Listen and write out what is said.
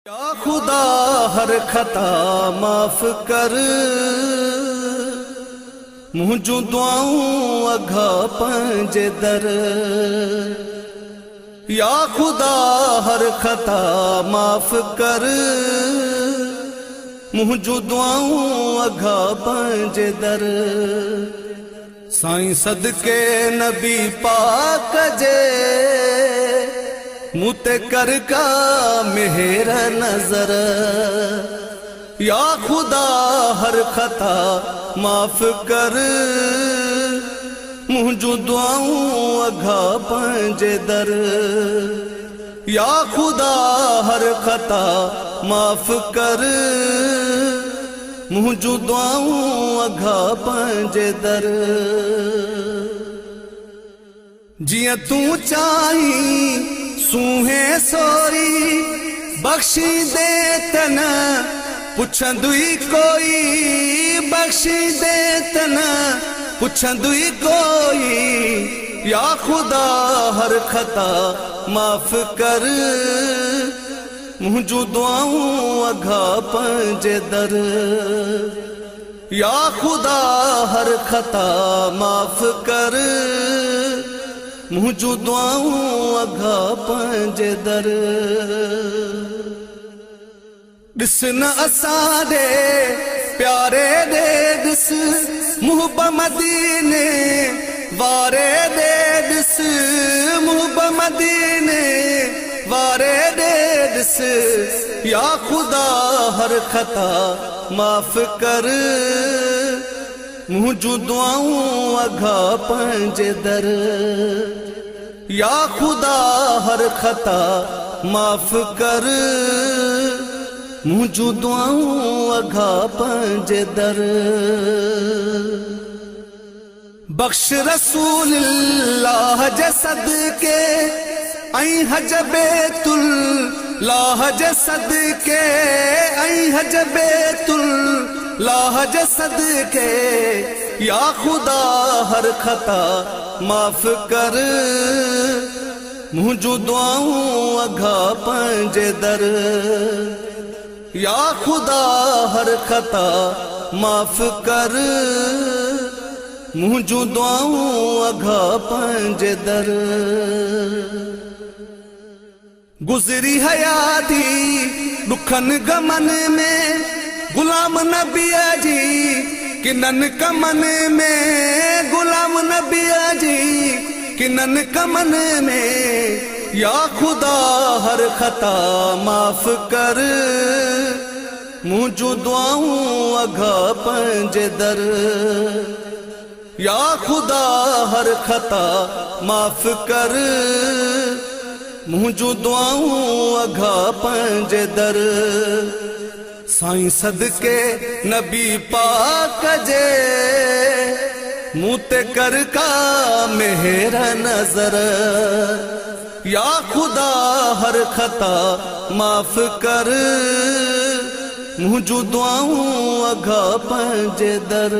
या खुदा हर खता माफ कर, मुझू दुआऊं अघा पंजे दर। या खुदा हर खता माफ कर, मुझू दुआऊं अघा पंजे दर। साईं सदके नबी पाक जे, मुते कर का मेहर नजर। या खुदा हर खता माफ कर, मुझू दुआऊं अघा पंजे दर। या खुदा हर खता माफ कर, मुझू दुआऊं अघा पंजे दर। जिया तू चाही सूहे सोई, बख्शी दे तन पुछंदुई कोई। बख्शी दे तन पुछंदुई कोई। या खुदा हर खता माफ कर, मुझू दुआऊं अघा पंजे दर। या खुदा हर खता माफ कर, मुझू दुआऊं अघा पंजे दर। ॾिसन असां दे प्यारे दे, ॾिस मुहब मदीने वारे दे, ॾिस मुहब मदीने वारे दे, ॾिस। या खुदा हर खता माफ कर, मुझू दुआऊं अघा पंजे दर। या खुदा हर खता माफ कर, मुझू दुआऊं अघा पंजे दर। बख्श रसूलुल्लाह जे सदके, ऐं हज बैतुल्लाह जे सदके, ऐं हज बैतुल्लाह जे सदके। या खुदा हर खता माफ कर, मुझू दुआऊं अघा पंजे दर। या खुदा हर खता माफ कर, मुझू दुआऊं अघा पंजे दर। गुज़री हयाती दुखन गमन में, गुलाम नबीअ जी किनन कमन में। गुलाम नबीअ जी किनन कमन में। या खुदा हर खता माफ कर, मुझू दुआऊं अघा पंजे दर। या खुदा हर खता माफ कर, मुझू दुआऊं अघा पंजे दर। साईं सदके नबी पाक जे, मुते कर का मेहर नजर। या खुदा हर खता माफ कर, मुझू दुआऊं अघा पंजे दर।